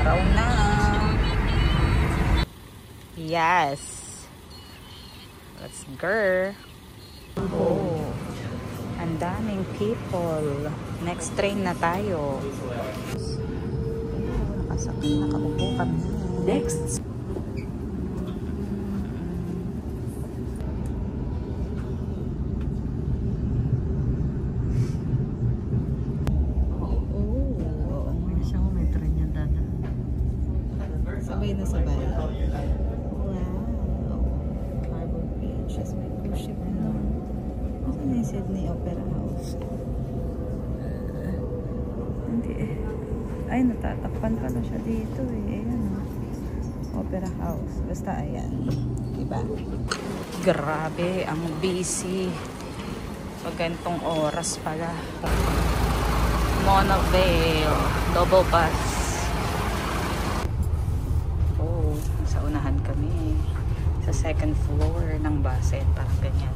araw na. Yes. Let's go. Oh, ang daming people. Next train na tayo. Nakaupo kami. Next. Sabay na sabay. Wow. Harbor Beach. As may cruise ship na. Ito na yung Sydney Opera House. Hindi eh. Ay, natatakpan pala siya dito eh. Ayan o. Opera House. Basta ayan. Diba? Grabe. Ang busy. Pag ganitong oras pala. Monavale. Double bus. Sa unahan kami sa second floor ng bus, parang ganyan.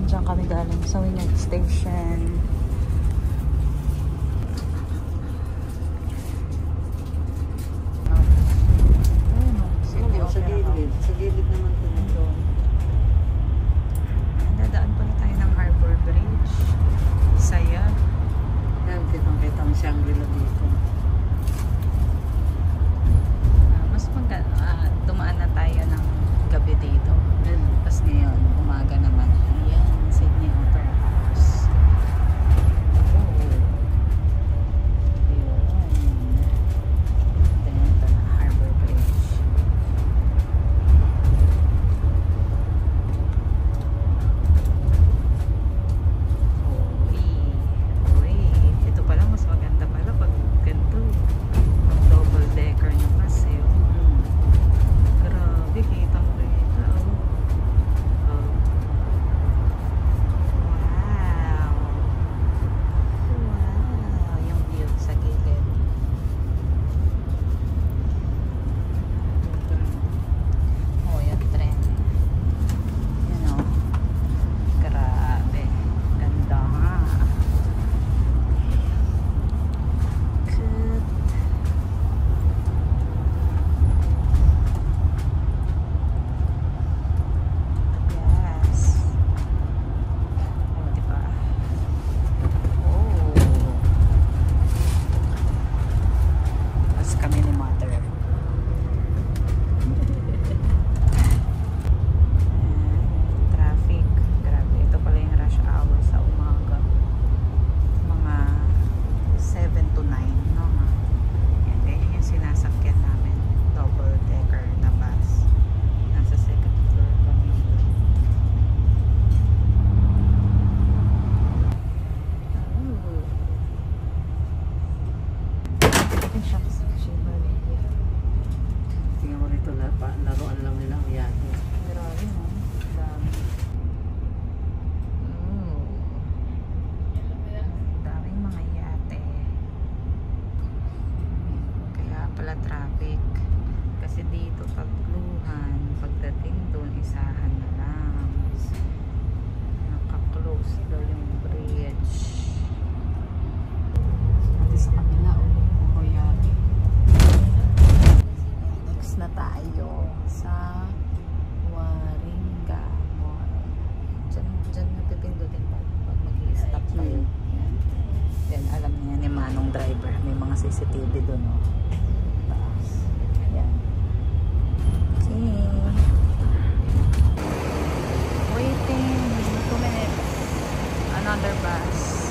Diyan kami galing sa Wynyard Station. Sa gilid naman ito nito. Dadaan pala tayo ng Harbor Bridge. Saya. Yan, kitang-kita ang Shangri-La dito. Dumaan na tayo ng gabi dito. Tapos ngayon, umaga naman. Ayan, Sydney Opera House. Then, ito na, Harbor Bridge. Uy, ito pala, mas maganda pala pag ganito. Double decker na bus eh. Grabe, kita mo rito. Wow. Wow. Yung view sa gilid. Oh, yung tren. You know. Grabe. Ganda nga. Good. Tingnan mo rito, laruan lang nila ang yate. Grabe mo. Dami. Daming mga yate. Kaya pala traffic. Kasi dito pagluhan, pagdating doon, isahan na lang. Naka-close daw yung bridge. Ito sa kabila, o yate. Na tayo sa Waringa Mall. Diyan natipindutin pag mag-i-stop tayo. Yan. Then alam niya ni Manong driver, may mga CCTV doon. Oh. Yan. Okay. Waiting 2 minutes. Another bus.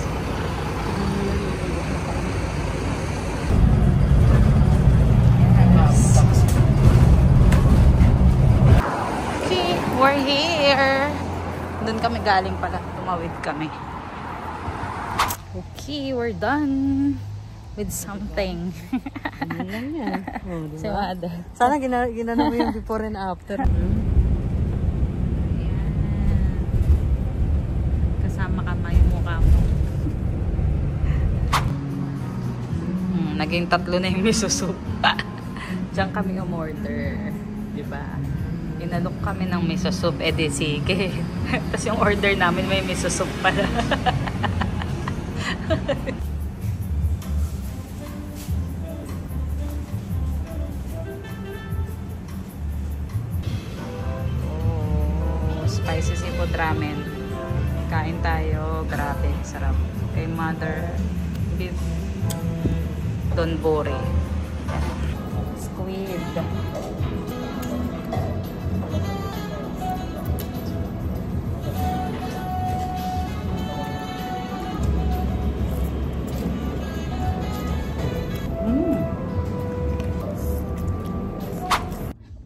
We're here. Doon kami galing pala. Tumawid kami. Okay, we're done with something. Ano lang yan? Oh, diba? Si Mada. Sana ginano mo yung before and after. Ayan. Kasama ka yung mukha mo. Naging 3 na yung miso soup. Diyan kami umorder. Diba? Inalok kami ng miso soup, edi sige. Tapos yung order namin may miso soup pala. ramen. Kain tayo. Grabe, sarap. Kay Mother Beef Donbori. Squid.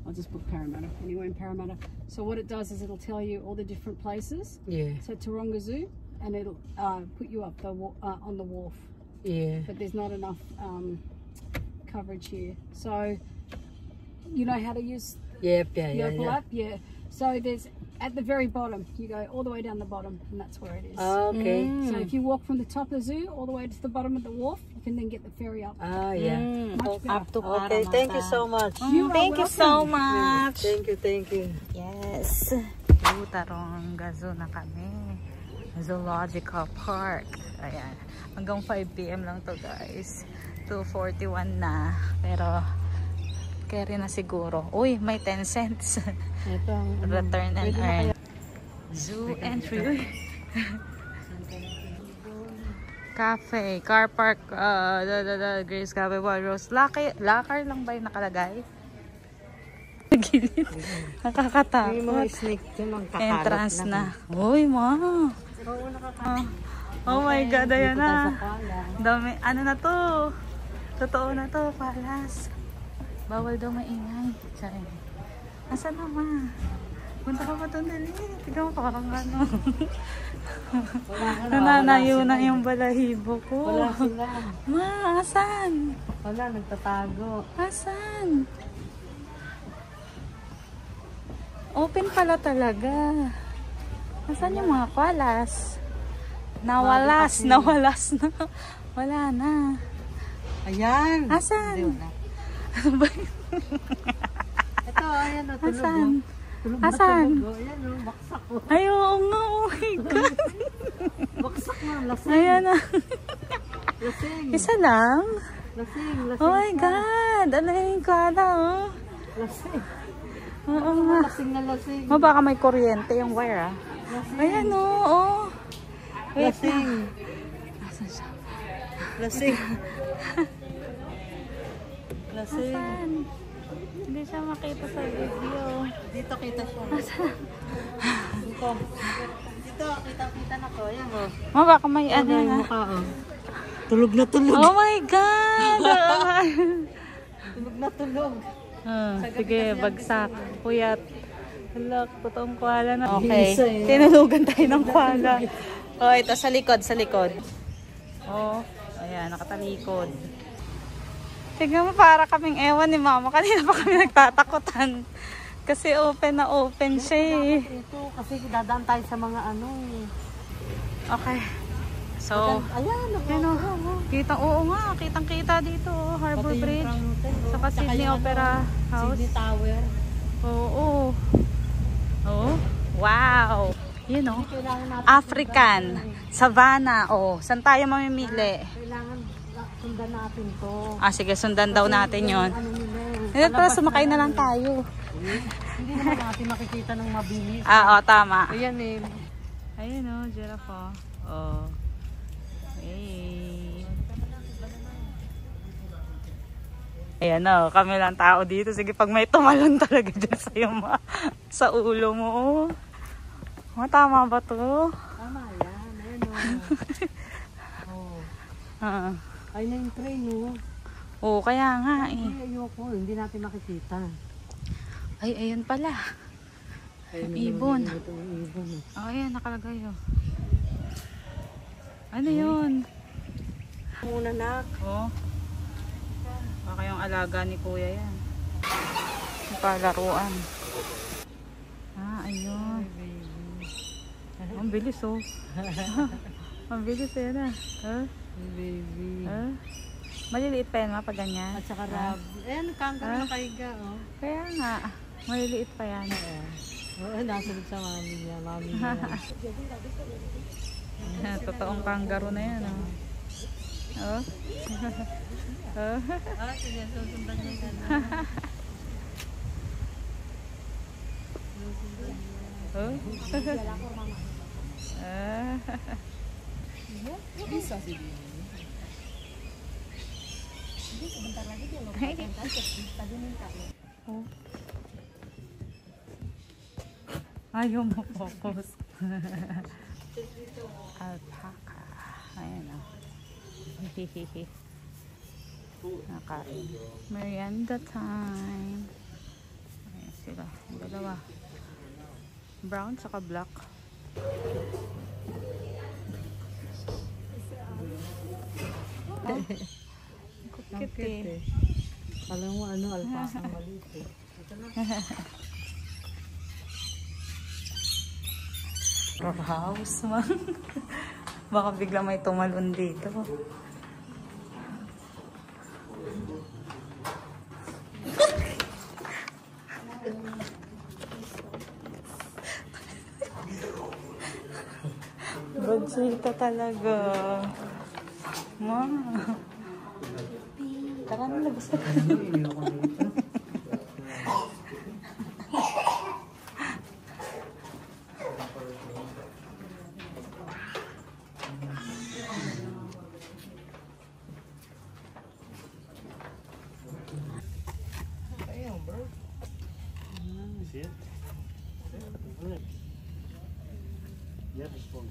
I'll just book Parramatta, anywhere in Parramatta. So what it does is it'll tell you all the different places. Yeah. So Taronga Zoo, and it'll put you up on the wharf. Yeah. But there's not enough coverage here. So you know how to use Yep, the yeah. Opal app? Yeah. So there's at the very bottom, you go all the way down the bottom, and that's where it is. Okay. So if you walk from the top of the zoo all the way to the bottom of the wharf, you can then get the ferry up. Yeah. Much better. Okay, thank you so much. Thank you so much. Thank you. Yes. Taronga Zoo na kami. Zoological Park. Ayan. Hanggang 5 PM lang to guys. 2:41 na. Pero carry na siguro. Uy, may 10 cents. Ito ang Return and earn. Zoo entry. Uy. Cafe, car park, Grace Cafe, Rose. Lakar lang ba yung nakalagay? Nakakatakot. May mga snake dyan ang kakalat Entrance na. Uy, ma. Oh my God, ayan na. Dami, ano na to? Totoo na to, palas. Bawal daw maingay. Sorry. Asan na, ma? Punta ka pa doon dali. Tignan mo, parang ano. Nananayo na yung balahibo ko. Wala sila. Ma, asan? Wala, nagtatago. Asan? Open pala talaga. Asan yung mga kwalas? Nawalas na. Wala na. Ayan. Asan? Ano ba yun? Ito, ayan o, tulog. Asan? Tulog na Asan? tulog. Ayan o, baksak o. Ay, oo nga. Oh my God. Baksak na, lasing. Ayan na. Lasing. Isa lang? Lasing. Oh my God. Ano yung kwala, oh? Lasing. Oo nga. Lasing na lasing. Oh, baka may kuryente yung wire, ah. Ayan, oo. Wait Lasing. Asan siya? Lasing. Lasing. Asan? Hindi siya makita sa video. Dito kita siya. Dito. Dito, kita na ko. Ayan o. Ma, baka may ano Yung na. mukha o. Tulog na tulog. Oh my God! Tulog na tulog. Sige, bagsak. Puyat. Halak, totoong kwala na. Bisa, Okay, eh. tinulugan tayo ng kwala. Oh, ito sa likod, sa likod. Oh, ayan, nakatalikod. Tignan mo, para kaming ewan ni Mama. Kanina pa kami nagtatakutan. Kasi open na open siya eh. Ito, kasi dadaan tayo sa mga ano eh. Okay. So, Ayan, ano, oo nga, kitang-kita dito, oh, Harbor Bridge. Saka Sydney Opera House. Sydney Tower. Oo. Oh, wow. You know, African, Savannah. Oh, saan tayo mamimili? Kailangan sundan natin to. Ah, sige, sundan daw natin yon. Ano nila eh. Hindi, para sumakay na lang tayo. Hindi naman natin makikita ng mabilis. Ah, oh, tama. Ayan eh. Ayun oh, giraffe oh. Oh. Hey. Ayan oh, kami lang tao dito. Sige, pag may tumalon talaga dyan sa'yo sa ulo mo. Oh, tama ba to? Tama yan. Ayan o. Ah. Ay na yung train o. Oo, kaya nga eh. Ay, ayoko. Hindi natin makikita. Ay, ayun pala. Ayun, Ibon. Ito yung ibon. Oh, ayan, nakalagay oh. Ano yun? Muna nak. Oh. Baka yung alaga ni kuya yan. Yung palaruan. Ah, ayun. Ang bilis oh. Ang bilis yan ah. Huh? Baby. Huh? Maliliit pa yan pag ganyan. At saka rab. Ayan, kangaroo na kaiga o. Kaya nga. Maliliit pa yan. Oo, nasunod sa mami niya. Mami niya. Totoong kangaroo na yan oh. Oh. Oh. Ah, sige, susundan niya yan. Oh. Bisa sih dia. Jadi sebentar lagi dia lompat kaget. Tadi minta loh. Oh. Ayaw mo focus. Alpaca. Ayan o. Hihihihi. Nakain. Merienda time. Ayan sila. Dalawa. Brown saka black. Oh. Cute eh. Alam mo ano, alpaka maliit eh. House man. Baka bigla may tumalon dito. Badsita talaga. Ma. Tara na, labas na tayo. See it? Look. Yeah, this one.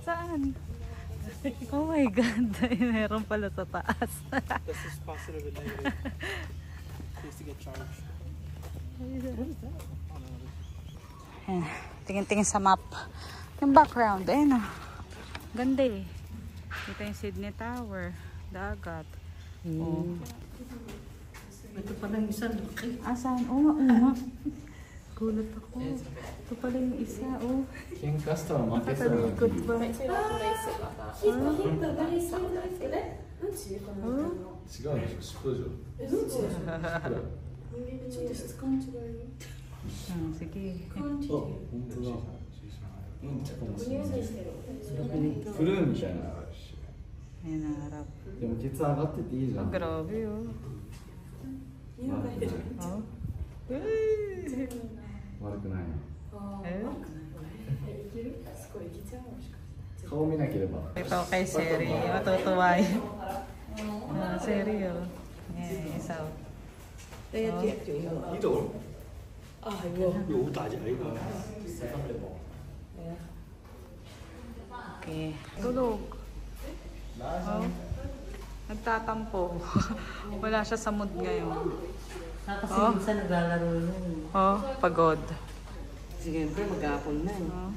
Saan? Oh my God. Meron pala sa taas. This is positive and negative. Needs to get charged. Ayan. Tingin-tingin sa map. Yung background. Ayun o. Ganda eh. Ito yung Sydney Tower. Dagat. Oh. Ito pa lang isa. Asan? Oo nga. Gulat ako. Ito pala yung isa. Oh. 喧嘩したら負けそうな Nakatalikod ba? Oh. 違うでしょ尻尾でしょ Sige. あ、本当だうんちかもしれないフルーンみたいな Ayan ang harap. でも血上がってていいじゃん Grabe oh. 悪くない Oh. 悪くないの Eh? 顔見なければ Ito kay Seri. Matutuwa yun. Seri oh. Ayan, isa oh. 一种啊，有大家一个。 Okay. Tulog. Oh. Nagtatampo. Wala siya sa mood ngayon. Kasi Oh. minsan naglalaro nun. Oh, pagod. Siyempre, mag-aapon na eh. Oh.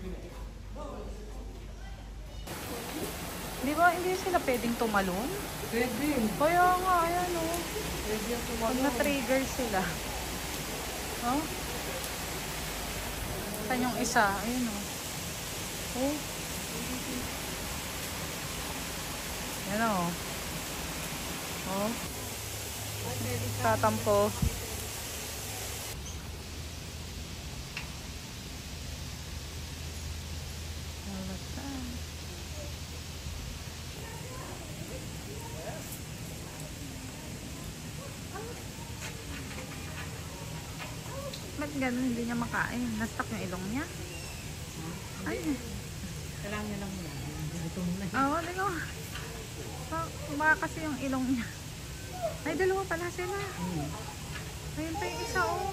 Di ba hindi sila pwedeng tumalon? Pwede. Kaya nga, ayan oh. Pwede yung Pag tumalon. na-trigger sila. Oh. Saan yung isa? Ayun oh. Oh. Yan oh. Oh. Tatampo. Ba't ganun hindi niya makain? Na-stuck yung ilong niya? Ay. Kailangan niya lang yan. Ito na. Oo, digo. Baka kasi yung ilong niya. Ay, dalawa pala sila. Ayun pa yung isa, oh.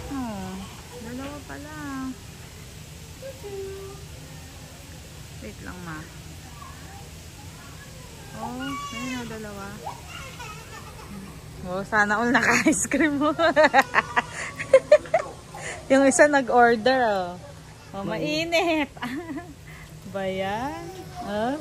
Oh, dalawa pala. Wait lang, ma. Oh, ayun o, dalawa. Oh, sana all naka-ice cream mo. Yung isa nag-order, oh. Oh, mainit. Ba yan? Oh.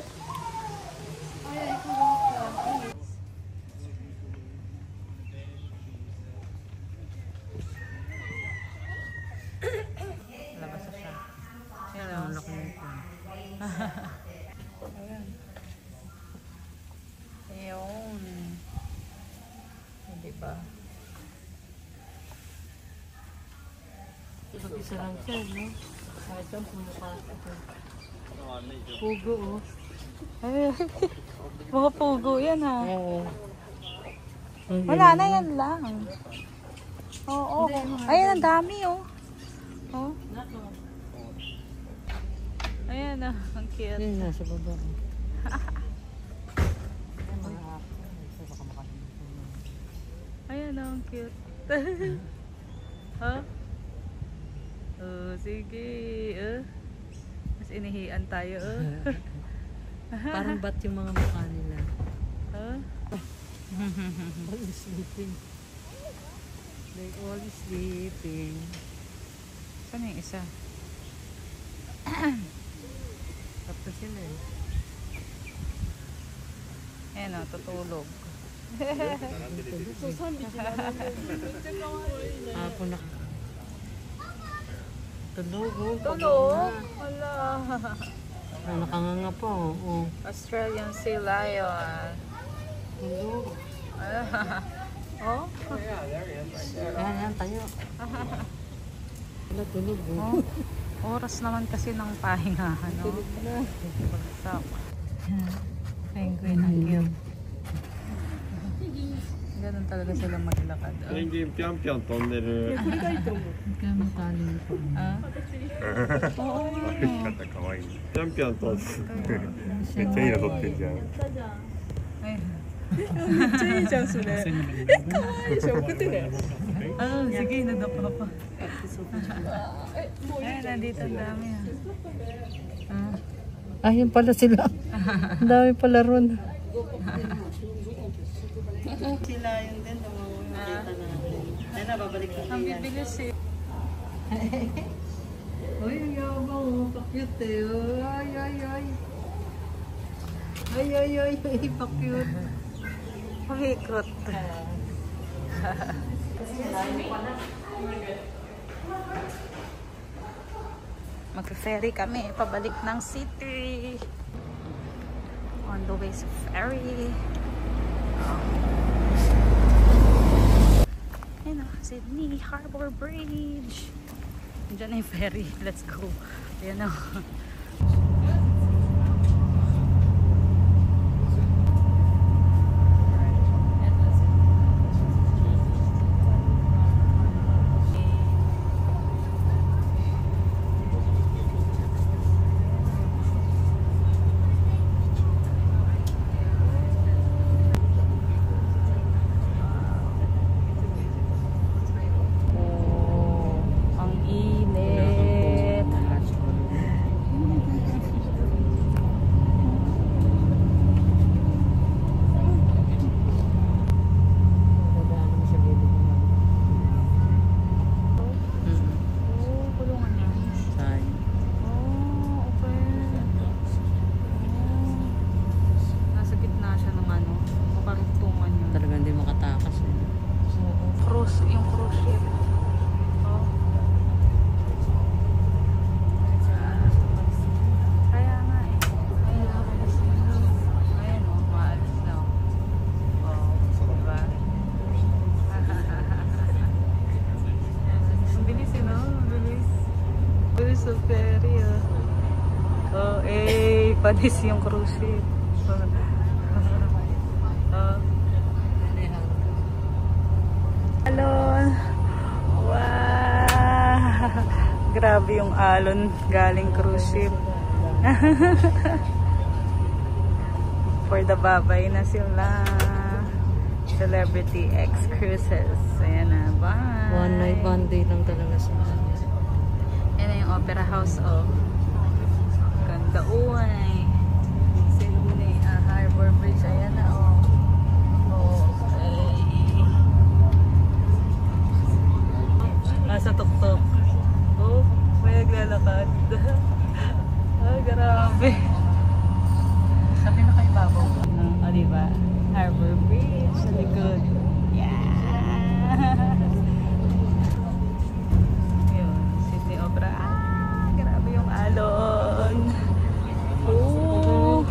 Labas na siya. Yan, oh. Ayan. Ayun. Hindi ba? Isa lang siya, no? Kahit saan pumapasok. Pugo, oh. Ay, mga pugo yan, ha. Oo. Wala na, yan lang. Oo. Ayan, ang dami, oh. Oh. Ayan, oh. Ang cute. Yan, nasa baba. Ayan, oh. Ang cute. Huh? Oh, sige. Mas inihian tayo, oh. Parang bat yung mga mukha nila. Huh? All sleeping. They all sleeping. Saan yung isa? Tapos sila eh. Ayan, oh. Tutulog. Hapon na. Tulog, oh. Tulog? Wala. Nakanganga pa, oh. Australian Sea Lion. Tulog. Oh? Yan, tayo. Wala, tulog, oh. Oras naman kasi ng pahingahan, no? Tulog na. Bagsak. Penguin, ang cute. Ganun talaga silang maglakad. Oh. ペンギンぴょんぴょん飛んでる。 Kaya matali nito. Ah? Oo. かわいい。ぴょんぴょん飛んでる。めっちゃいいの撮ってんじゃん。 Ay. めっちゃいいじゃんそれ。可愛いじゃん送ってね。 Ah, sige, nadapa pa. Ay, nandito ang dami. Ah, yun pala sila. Ang dami pala ron. Sila yun din nakita natin. Ay nababalik na Ang bibilis eh. Uy, ang yabang, oh. Pa-cute eh. Ay, ay, ay. Ay, ay, ay, ay, pa-cute. Pahikot. Mag-ferry kami pabalik ng city. On the way sa ferry. Ayan o, Sydney Harbour Bridge. Diyan na yung ferry. Let's go. Ayan o. Yung cruise ship. Oh. Kaya nga eh. Ayan o, maalis na. Oh, diba? Ang bilis yun o, ang bilis. Bilis sa ferry o. Oh, eh, panis yung cruise ship. Oh. Alon. Wow! Grabe yung alon galing cruise ship. For the babay na sila. Celebrity X Cruises. Ayan na. Bye! One night, one day lang talaga sila. Ayan na yung Opera House. Oh. Ganda. Uy! Sydney Harbour Bridge. Ayan na. Oh. Sa tuktok. Oh, may naglalakad. Ah, grabe. Sabi na kayo babaw. O, diba? Harbour Bridge sa likod. Yeah! Yun, Sydney Opera. Ah, grabe yung alon. Oh,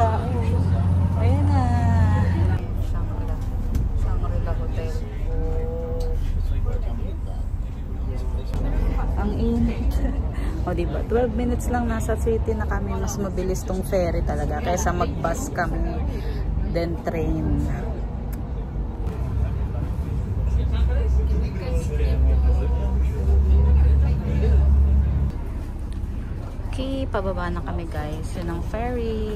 ayan na. Shangri-La. Shangri-La Hotel. Ang init. O diba, 12 minutes lang nasa city na kami. Mas mabilis tong ferry talaga kaysa mag-bus kami then train. pababa na kami guys. Yun ang ferry.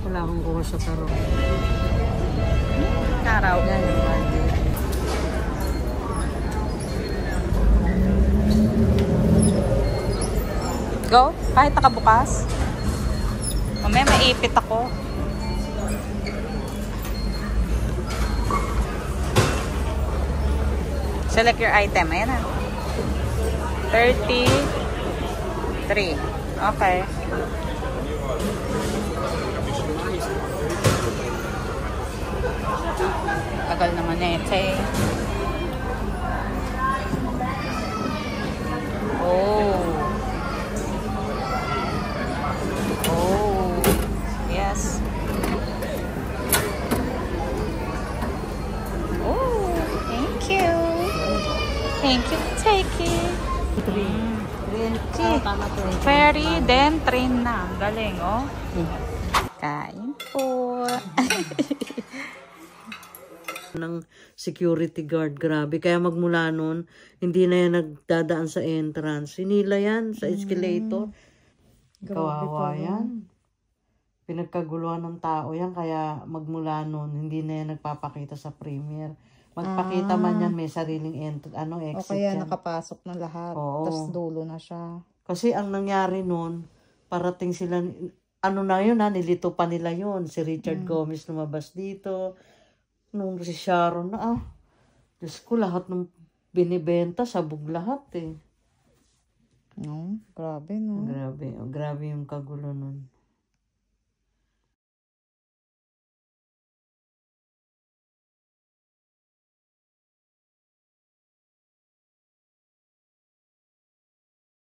Wala akong kuha sa taro. Araw. Go. Kahit nakabukas. Mamaya maipit ako. Select your item. Ayan na. 33. Okay. Tagal naman eh. Oh. Oh. Yes. Oh. Thank you. Thank you. Take it. Ferry, then train na. Galing, oh. Kain po. Ng security guard, grabe. Kaya magmula nun, hindi na yan nagdadaan sa entrance. Hinila yan sa escalator. Kawawa yan. Pinagkaguluhan ng tao yan, kaya magmula nun, hindi na yan nagpapakita sa premiere. Magpakita man yan, may sariling exit O kaya yan. nakapasok na lahat. Oo. Tapos dulo na siya. Kasi ang nangyari nun, parating sila, nilito pa nila yun. Si Richard Gomez lumabas dito. Nung si Sharon na, Diyos ko, lahat ng binibenta, sabog lahat eh. No, grabe no. Grabe yung kagulo nun.